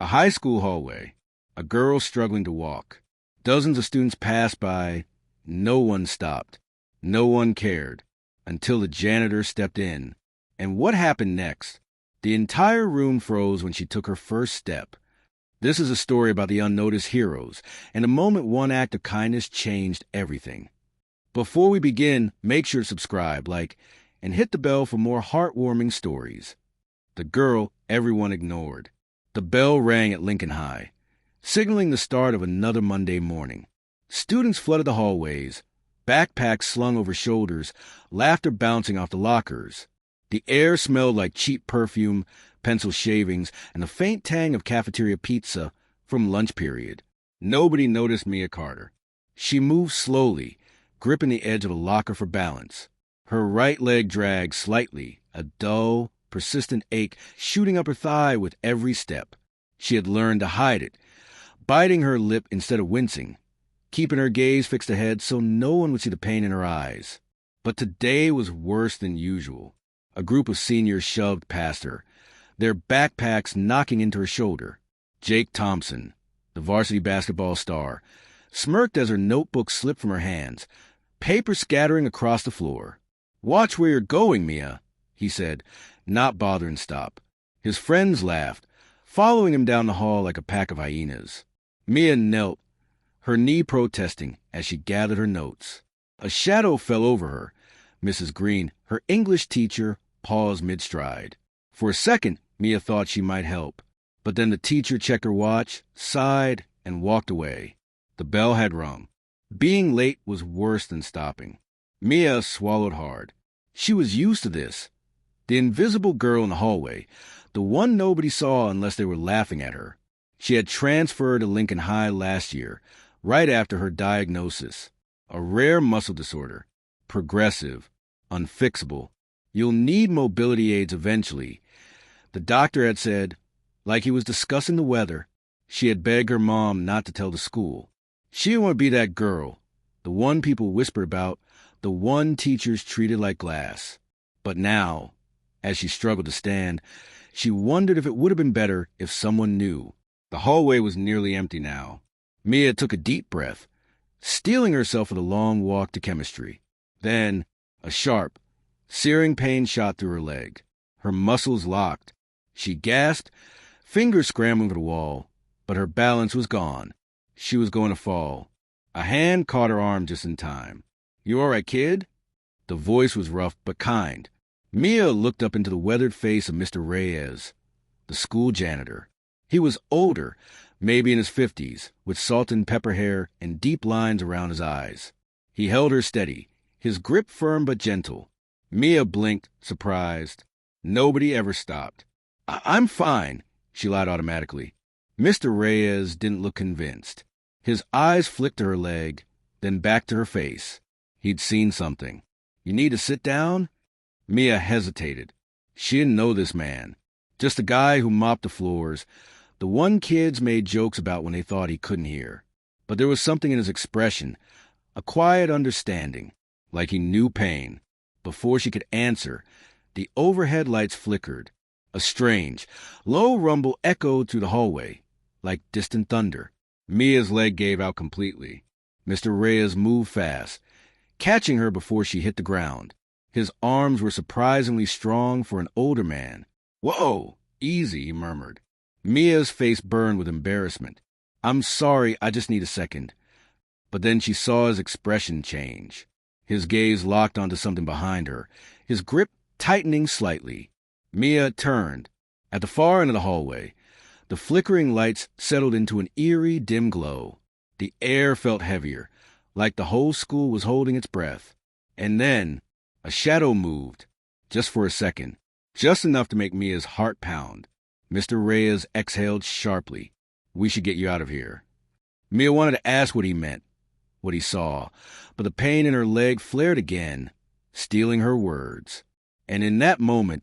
A high school hallway. A girl struggling to walk. Dozens of students passed by. No one stopped. No one cared. Until the janitor stepped in. And what happened next? The entire room froze when she took her first step. This is a story about the unnoticed heroes, and a moment one act of kindness changed everything. Before we begin, make sure to subscribe, like, and hit the bell for more heartwarming stories. The girl everyone ignored. The bell rang at Lincoln High, signaling the start of another Monday morning. Students flooded the hallways, backpacks slung over shoulders, laughter bouncing off the lockers. The air smelled like cheap perfume, pencil shavings, and the faint tang of cafeteria pizza from lunch period. Nobody noticed Mia Carter. She moved slowly, gripping the edge of a locker for balance. Her right leg dragged slightly, a dull, persistent ache shooting up her thigh with every step. She had learned to hide it, biting her lip instead of wincing, keeping her gaze fixed ahead so no one would see the pain in her eyes. But today was worse than usual. A group of seniors shoved past her, their backpacks knocking into her shoulder. Jake Thompson, the varsity basketball star, smirked as her notebook slipped from her hands, paper scattering across the floor. "Watch where you're going, Mia," he said, not bothering to stop. His friends laughed, following him down the hall like a pack of hyenas. Mia knelt, her knee protesting as she gathered her notes. A shadow fell over her. Mrs. Green, her English teacher, paused mid-stride. For a second, Mia thought she might help, but then the teacher checked her watch, sighed, and walked away. The bell had rung. Being late was worse than stopping. Mia swallowed hard. She was used to this. The invisible girl in the hallway, the one nobody saw unless they were laughing at her. She had transferred to Lincoln High last year, right after her diagnosis. A rare muscle disorder. Progressive. Unfixable. You'll need mobility aids eventually. The doctor had said, like he was discussing the weather. She had begged her mom not to tell the school. She didn't want to be that girl, the one people whispered about, the one teachers treated like glass. But now, as she struggled to stand, she wondered if it would have been better if someone knew. The hallway was nearly empty now. Mia took a deep breath, steeling herself for the long walk to chemistry. Then, a sharp, searing pain shot through her leg. Her muscles locked. She gasped, fingers scrambling for the wall, but her balance was gone. She was going to fall. A hand caught her arm just in time. "You all right, kid?" The voice was rough but kind. Mia looked up into the weathered face of Mr. Reyes, the school janitor. He was older, maybe in his 50s, with salt and pepper hair and deep lines around his eyes. He held her steady, his grip firm but gentle. Mia blinked, surprised. Nobody ever stopped. I'm fine," she lied automatically. Mr. Reyes didn't look convinced. His eyes flicked to her leg, then back to her face. He'd seen something. "You need to sit down?" Mia hesitated. She didn't know this man. Just a guy who mopped the floors, the one kids made jokes about when they thought he couldn't hear. But there was something in his expression, a quiet understanding, like he knew pain. Before she could answer, the overhead lights flickered. A strange, low rumble echoed through the hallway, like distant thunder. Mia's leg gave out completely. Mr. Reyes moved fast, catching her before she hit the ground. His arms were surprisingly strong for an older man. "Whoa, easy," he murmured. Mia's face burned with embarrassment. "I'm sorry, I just need a second." But then she saw his expression change. His gaze locked onto something behind her, his grip tightening slightly. Mia turned. At the far end of the hallway, the flickering lights settled into an eerie, dim glow. The air felt heavier, like the whole school was holding its breath. And then, a shadow moved, just for a second, just enough to make Mia's heart pound. Mr. Reyes exhaled sharply. "We should get you out of here." Mia wanted to ask what he meant, what he saw, but the pain in her leg flared again, stealing her words. And in that moment,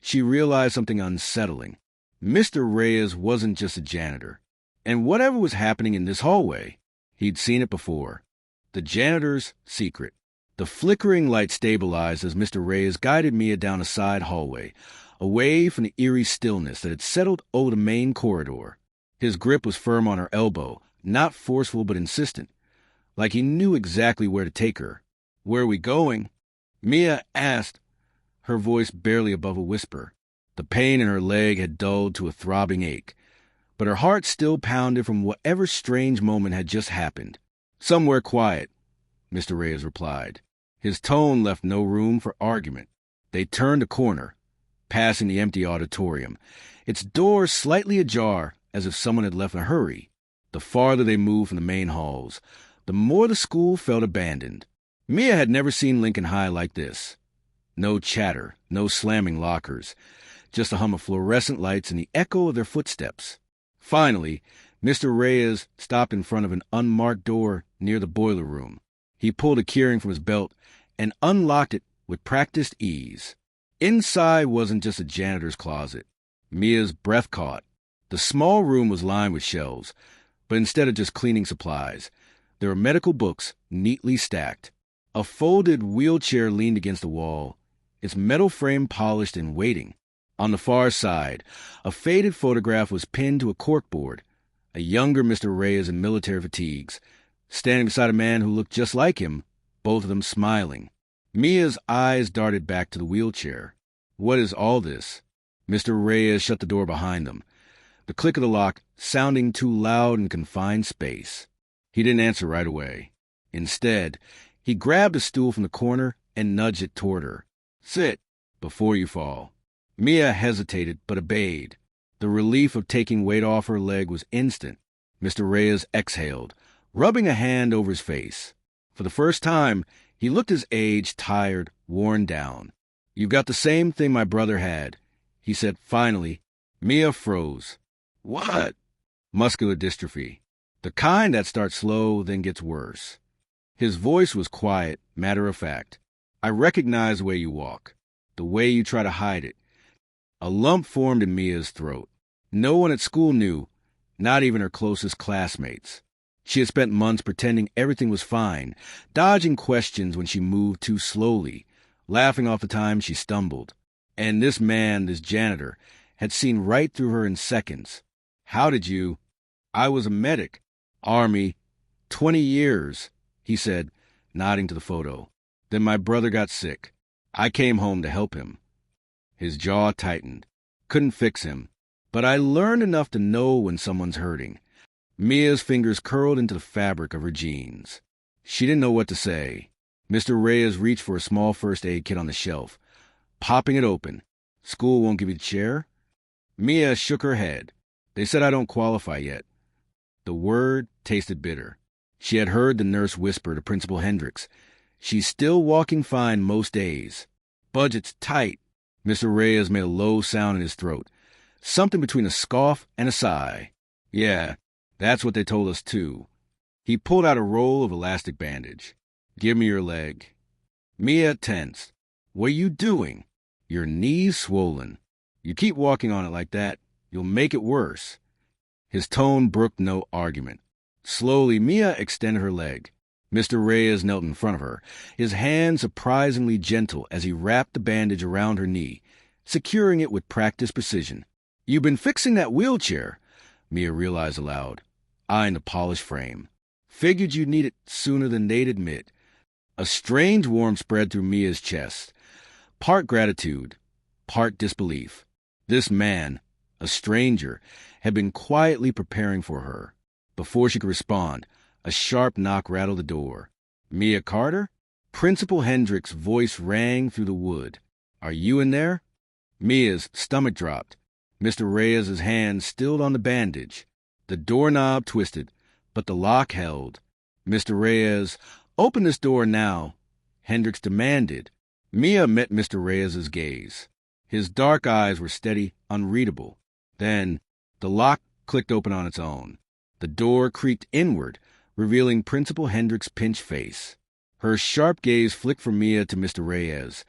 she realized something unsettling. Mr. Reyes wasn't just a janitor. And whatever was happening in this hallway, he'd seen it before. The janitor's secret. The flickering light stabilized as Mr. Reyes guided Mia down a side hallway, away from the eerie stillness that had settled over the main corridor. His grip was firm on her elbow, not forceful but insistent, like he knew exactly where to take her. "Where are we going?" Mia asked, her voice barely above a whisper. The pain in her leg had dulled to a throbbing ache, but her heart still pounded from whatever strange moment had just happened. "Somewhere quiet," Mr. Reyes replied. His tone left no room for argument. They turned a corner, passing the empty auditorium, its door slightly ajar as if someone had left in a hurry. The farther they moved from the main halls, the more the school felt abandoned. Mia had never seen Lincoln High like this. No chatter, no slamming lockers, just a hum of fluorescent lights and the echo of their footsteps. Finally, Mr. Reyes stopped in front of an unmarked door near the boiler room. He pulled a keyring from his belt and unlocked it with practiced ease. Inside wasn't just a janitor's closet. Mia's breath caught. The small room was lined with shelves, but instead of just cleaning supplies, there were medical books neatly stacked. A folded wheelchair leaned against the wall, its metal frame polished and waiting. On the far side, a faded photograph was pinned to a corkboard, a younger Mr. Reyes in military fatigues, standing beside a man who looked just like him, both of them smiling. Mia's eyes darted back to the wheelchair. What is all this? Mr. Reyes shut the door behind them, the click of the lock sounding too loud in confined space. He didn't answer right away. Instead, he grabbed a stool from the corner and nudged it toward her. "Sit, before you fall." Mia hesitated but obeyed. The relief of taking weight off her leg was instant. Mr. Reyes exhaled, rubbing a hand over his face. For the first time, he looked his age, tired, worn down. "You've got the same thing my brother had," he said finally. Mia froze. "What?" "Muscular dystrophy. The kind that starts slow, then gets worse." His voice was quiet, matter-of-fact. "I recognize the way you walk, the way you try to hide it." A lump formed in Mia's throat. No one at school knew, not even her closest classmates. She had spent months pretending everything was fine, dodging questions when she moved too slowly, laughing off the time she stumbled. And this man, this janitor, had seen right through her in seconds. "How did you—" "I was a medic. Army. 20 years, he said, nodding to the photo. "Then my brother got sick. I came home to help him." His jaw tightened. "Couldn't fix him. But I learned enough to know when someone's hurting." Mia's fingers curled into the fabric of her jeans. She didn't know what to say. Mr. Reyes reached for a small first aid kit on the shelf, popping it open. "School won't give you the chair?" Mia shook her head. "They said I don't qualify yet." The word tasted bitter. She had heard the nurse whisper to Principal Hendricks, "She's still walking fine most days. Budget's tight." Mr. Reyes made a low sound in his throat, something between a scoff and a sigh. "Yeah, that's what they told us too." He pulled out a roll of elastic bandage. "Give me your leg." Mia tensed. "What are you doing?" "Your knee's swollen. You keep walking on it like that, you'll make it worse." His tone brooked no argument. Slowly, Mia extended her leg. Mr. Reyes knelt in front of her, his hand surprisingly gentle as he wrapped the bandage around her knee, securing it with practiced precision. "You've been fixing that wheelchair," Mia realized aloud, eyeing the polished frame. "Figured you'd need it sooner than they'd admit." A strange warmth spread through Mia's chest, part gratitude, part disbelief. This man, a stranger, had been quietly preparing for her. Before she could respond, a sharp knock rattled the door. "Mia Carter?" Principal Hendricks' voice rang through the wood. "Are you in there?" Mia's stomach dropped. Mr. Reyes' hand stilled on the bandage. The doorknob twisted, but the lock held. "Mr. Reyes, open this door now," Hendricks demanded. Mia met Mr. Reyes' gaze. His dark eyes were steady, unreadable. Then the lock clicked open on its own. The door creaked inward, revealing Principal Hendricks' pinched face. Her sharp gaze flicked from Mia to Mr. Reyes,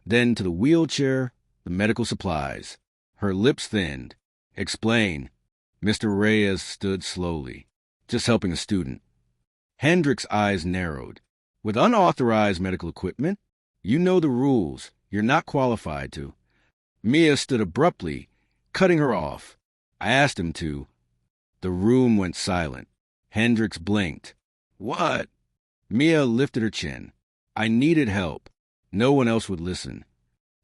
then to the wheelchair, the medical supplies. Her lips thinned. "Explain." Mr. Reyes stood slowly. "Just helping a student." Hendricks' eyes narrowed. "With unauthorized medical equipment? You know the rules. You're not qualified to." Mia stood abruptly, cutting her off. "I asked him to." The room went silent. Hendricks blinked. What? Mia lifted her chin. I needed help. No one else would listen.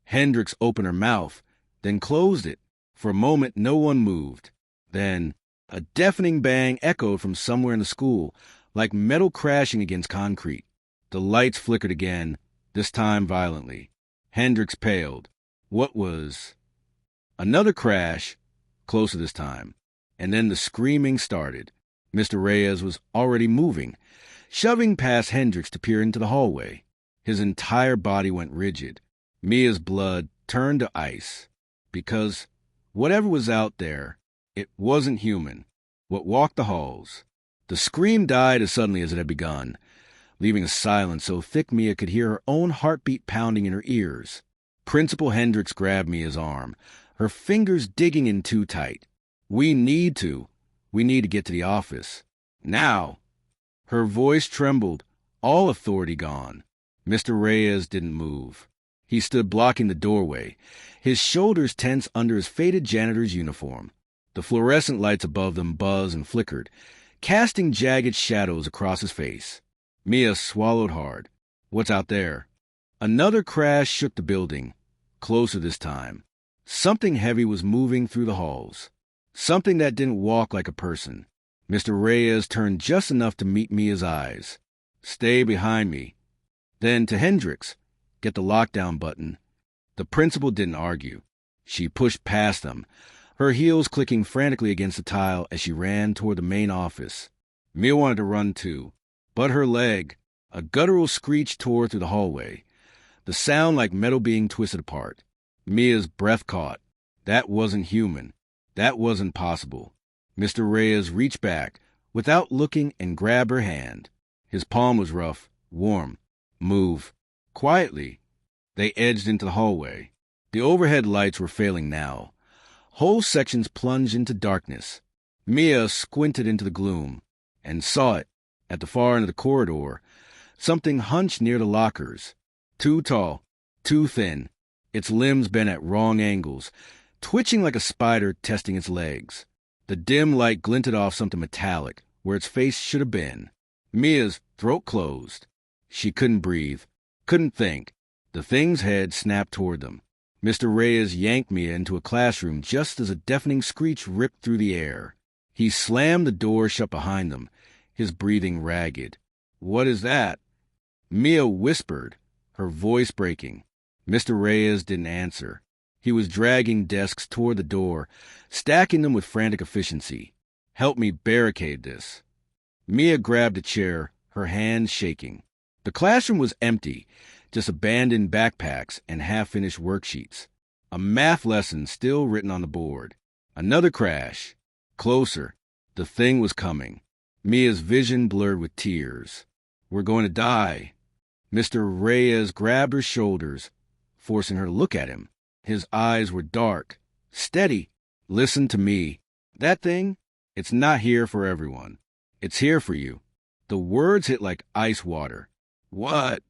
Hendricks opened her mouth, then closed it. For a moment, no one moved. Then, a deafening bang echoed from somewhere in the school, like metal crashing against concrete. The lights flickered again, this time violently. Hendricks paled. What was... Another crash, closer this time. And then the screaming started. Mr. Reyes was already moving, shoving past Hendricks to peer into the hallway. His entire body went rigid. Mia's blood turned to ice. Because whatever was out there, it wasn't human. What walked the halls. The scream died as suddenly as it had begun, leaving a silence so thick Mia could hear her own heartbeat pounding in her ears. Principal Hendricks grabbed Mia's arm, her fingers digging in too tight. We need to get to the office. Now. Her voice trembled, all authority gone. Mr. Reyes didn't move. He stood blocking the doorway, his shoulders tense under his faded janitor's uniform. The fluorescent lights above them buzzed and flickered, casting jagged shadows across his face. Mia swallowed hard. What's out there? Another crash shook the building, closer this time. Something heavy was moving through the halls. Something that didn't walk like a person. Mr. Reyes turned just enough to meet Mia's eyes. Stay behind me. Then to Hendricks, get the lockdown button. The principal didn't argue. She pushed past them, her heels clicking frantically against the tile as she ran toward the main office. Mia wanted to run too, but her leg, a guttural screech tore through the hallway, the sound like metal being twisted apart. Mia's breath caught. That wasn't human. That wasn't possible. Mr. Reyes reached back, without looking, and grabbed her hand. His palm was rough, warm. Move. Quietly. They edged into the hallway. The overhead lights were failing now. Whole sections plunged into darkness. Mia squinted into the gloom, and saw it, at the far end of the corridor, something hunched near the lockers. Too tall, too thin, its limbs bent at wrong angles, twitching like a spider testing its legs. The dim light glinted off something metallic, where its face should have been. Mia's throat closed. She couldn't breathe, couldn't think. The thing's head snapped toward them. Mr. Reyes yanked Mia into a classroom just as a deafening screech ripped through the air. He slammed the door shut behind them, his breathing ragged. What is that? Mia whispered, her voice breaking. Mr. Reyes didn't answer. He was dragging desks toward the door, stacking them with frantic efficiency. Help me barricade this. Mia grabbed a chair, her hands shaking. The classroom was empty, just abandoned backpacks and half-finished worksheets. A math lesson still written on the board. Another crash. Closer. The thing was coming. Mia's vision blurred with tears. We're going to die. Mr. Reyes grabbed her shoulders, forcing her to look at him. His eyes were dark, steady. Listen to me. That thing, it's not here for everyone. It's here for you. The words hit like ice water. What?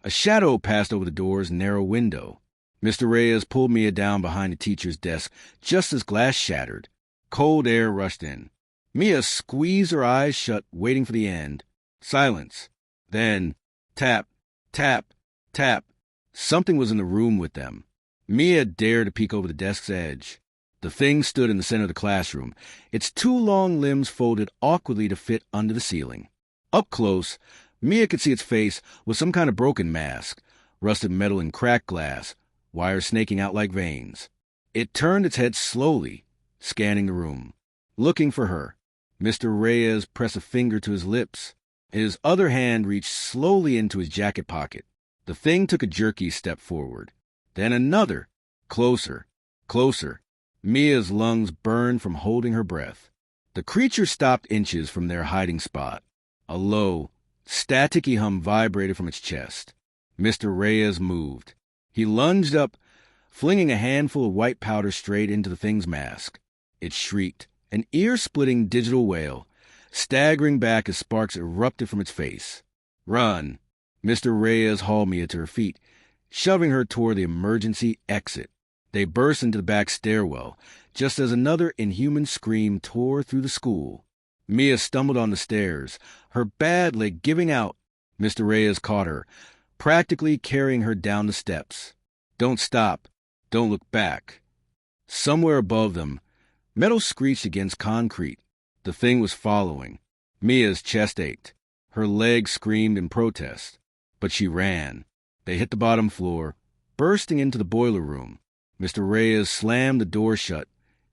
A shadow passed over the door's narrow window. Mr. Reyes pulled Mia down behind the teacher's desk just as glass shattered. Cold air rushed in. Mia squeezed her eyes shut, waiting for the end. Silence. Then, tap, tap, tap. Something was in the room with them. Mia dared to peek over the desk's edge. The thing stood in the center of the classroom, its two long limbs folded awkwardly to fit under the ceiling. Up close, Mia could see its face was some kind of broken mask, rusted metal and cracked glass, wires snaking out like veins. It turned its head slowly, scanning the room, looking for her. Mr. Reyes pressed a finger to his lips. His other hand reached slowly into his jacket pocket. The thing took a jerky step forward. Then another. Closer. Closer. Mia's lungs burned from holding her breath. The creature stopped inches from their hiding spot. A low, staticky hum vibrated from its chest. Mr. Reyes moved. He lunged up, flinging a handful of white powder straight into the thing's mask. It shrieked, an ear-splitting digital wail, staggering back as sparks erupted from its face. Run! Mr. Reyes hauled Mia to her feet, shoving her toward the emergency exit. They burst into the back stairwell, just as another inhuman scream tore through the school. Mia stumbled on the stairs, her bad leg giving out. Mr. Reyes caught her, practically carrying her down the steps. "Don't stop. Don't look back." Somewhere above them, metal screeched against concrete. The thing was following. Mia's chest ached. Her legs screamed in protest. But she ran. They hit the bottom floor, bursting into the boiler room. Mr. Reyes slammed the door shut,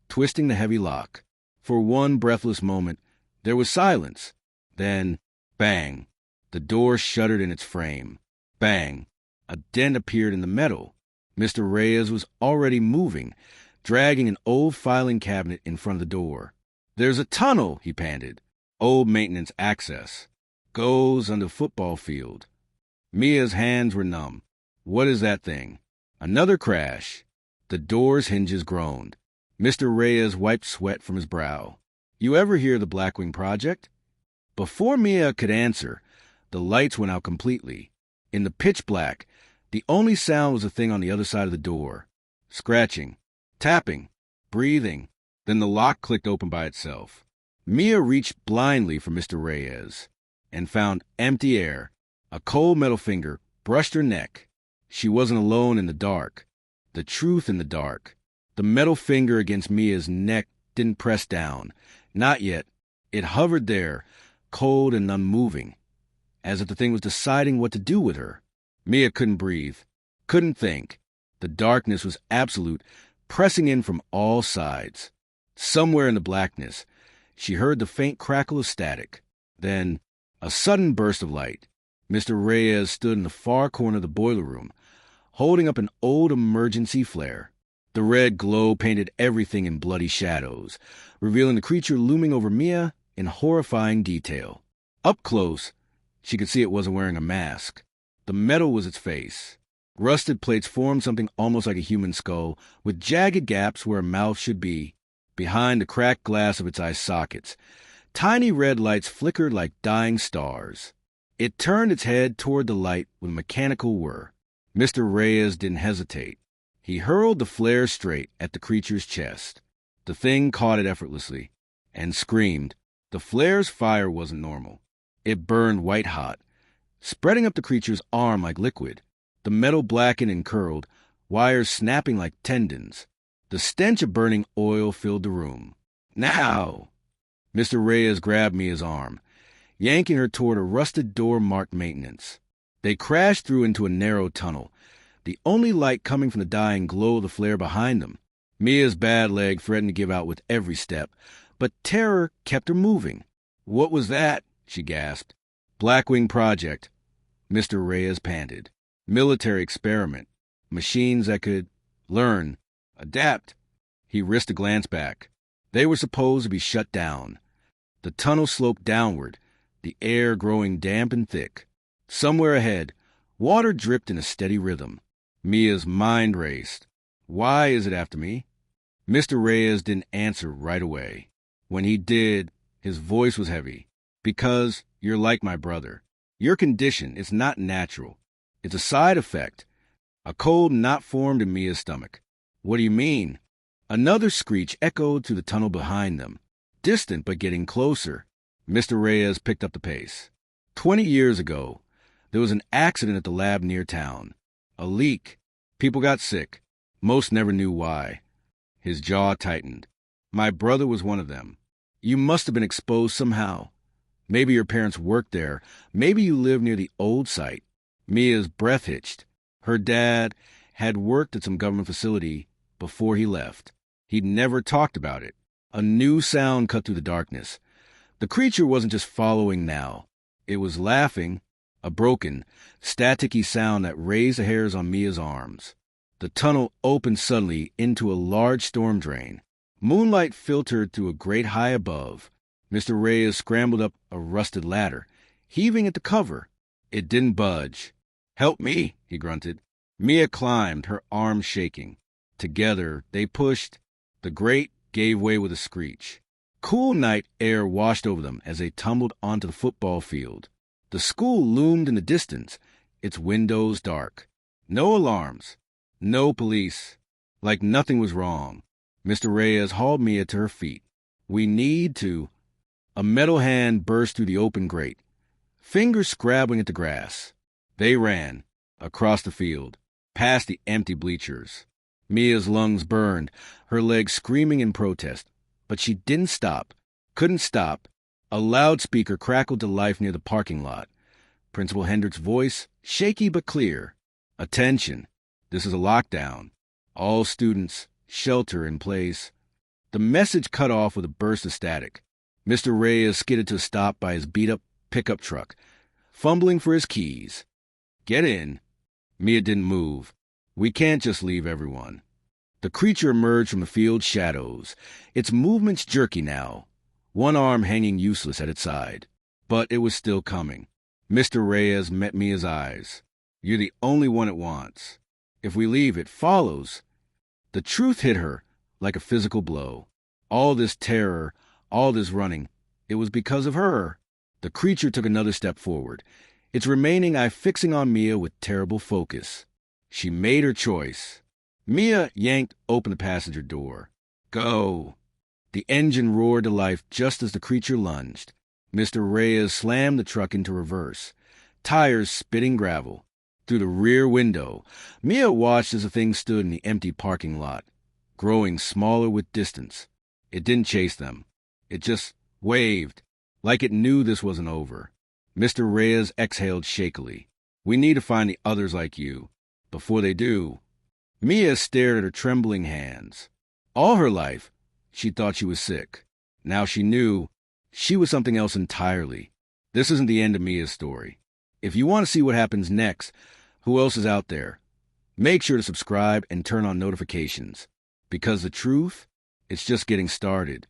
twisting the heavy lock. For one breathless moment, there was silence. Then, bang, the door shuddered in its frame. Bang, a dent appeared in the metal. Mr. Reyes was already moving, dragging an old filing cabinet in front of the door. "There's a tunnel," he panted. "Old maintenance access. Goes under the football field." Mia's hands were numb. "What is that thing?" Another crash. The door's hinges groaned. Mr. Reyes wiped sweat from his brow. "You ever hear the Blackwing Project?" Before Mia could answer, the lights went out completely. In the pitch black, the only sound was the thing on the other side of the door. Scratching, tapping, breathing. Then the lock clicked open by itself. Mia reached blindly for Mr. Reyes and found empty air. A cold metal finger brushed her neck. She wasn't alone in the dark. The truth in the dark. The metal finger against Mia's neck didn't press down. Not yet. It hovered there, cold and unmoving, as if the thing was deciding what to do with her. Mia couldn't breathe, couldn't think. The darkness was absolute, pressing in from all sides. Somewhere in the blackness, she heard the faint crackle of static. Then, a sudden burst of light. Mr. Reyes stood in the far corner of the boiler room, holding up an old emergency flare. The red glow painted everything in bloody shadows, revealing the creature looming over Mia in horrifying detail. Up close, she could see it wasn't wearing a mask. The metal was its face. Rusted plates formed something almost like a human skull, with jagged gaps where a mouth should be. Behind the cracked glass of its eye sockets, tiny red lights flickered like dying stars. It turned its head toward the light with a mechanical whir. Mr. Reyes didn't hesitate. He hurled the flare straight at the creature's chest. The thing caught it effortlessly and screamed. The flare's fire wasn't normal. It burned white hot, spreading up the creature's arm like liquid. The metal blackened and curled, wires snapping like tendons. The stench of burning oil filled the room. "Now!" Mr. Reyes grabbed Mia's arm, yanking her toward a rusted door marked maintenance. They crashed through into a narrow tunnel, the only light coming from the dying glow of the flare behind them. Mia's bad leg threatened to give out with every step, but terror kept her moving. "What was that?" she gasped. "Blackwing Project," Mr. Reyes panted. "Military experiment. Machines that could learn, adapt." He risked a glance back. They were supposed to be shut down. The tunnel sloped downward, the air growing damp and thick. Somewhere ahead, water dripped in a steady rhythm. Mia's mind raced. "Why is it after me?" Mr. Reyes didn't answer right away. When he did, his voice was heavy. "Because you're like my brother. Your condition is not natural. It's a side effect. A cold knot formed in Mia's stomach." "What do you mean?" Another screech echoed through the tunnel behind them, distant but getting closer. Mr. Reyes picked up the pace. 20 years ago, there was an accident at the lab near town. A leak. People got sick. Most never knew why. His jaw tightened. "My brother was one of them. You must have been exposed somehow. Maybe your parents worked there. Maybe you live near the old site." Mia's breath hitched. Her dad had worked at some government facility before he left. He'd never talked about it. A new sound cut through the darkness. The creature wasn't just following now. It was laughing, a broken, staticky sound that raised the hairs on Mia's arms. The tunnel opened suddenly into a large storm drain. Moonlight filtered through a great high above. Mr. Reyes scrambled up a rusted ladder, heaving at the cover. It didn't budge. "Help me," he grunted. Mia climbed, her arms shaking. Together, they pushed. The grate gave way with a screech. Cool night air washed over them as they tumbled onto the football field. The school loomed in the distance, its windows dark. No alarms. No police. Like nothing was wrong. Mr. Reyes hauled Mia to her feet. We need to... A metal hand burst through the open grate, fingers scrabbling at the grass. They ran, across the field, past the empty bleachers. Mia's lungs burned, her legs screaming in protest. But she didn't stop, couldn't stop. A loudspeaker crackled to life near the parking lot. Principal Hendrick's voice, shaky but clear. Attention, this is a lockdown. All students, shelter in place. The message cut off with a burst of static. Mr. Reyes skidded to a stop by his beat-up pickup truck, fumbling for his keys. Get in. Mia didn't move. We can't just leave everyone. The creature emerged from the field's shadows, its movements jerky now, one arm hanging useless at its side. But it was still coming. Mr. Reyes met Mia's eyes. You're the only one it wants. If we leave, it follows. The truth hit her like a physical blow. All this terror, all this running, it was because of her. The creature took another step forward, its remaining eye fixing on Mia with terrible focus. She made her choice. Mia yanked open the passenger door. Go! The engine roared to life just as the creature lunged. Mr. Reyes slammed the truck into reverse, tires spitting gravel. Through the rear window, Mia watched as the thing stood in the empty parking lot, growing smaller with distance. It didn't chase them. It just waved, like it knew this wasn't over. Mr. Reyes exhaled shakily. We need to find the others like you. Before they do... Mia stared at her trembling hands. All her life, she thought she was sick. Now she knew she was something else entirely. This isn't the end of Mia's story. If you want to see what happens next, who else is out there, make sure to subscribe and turn on notifications. Because the truth, it's just getting started.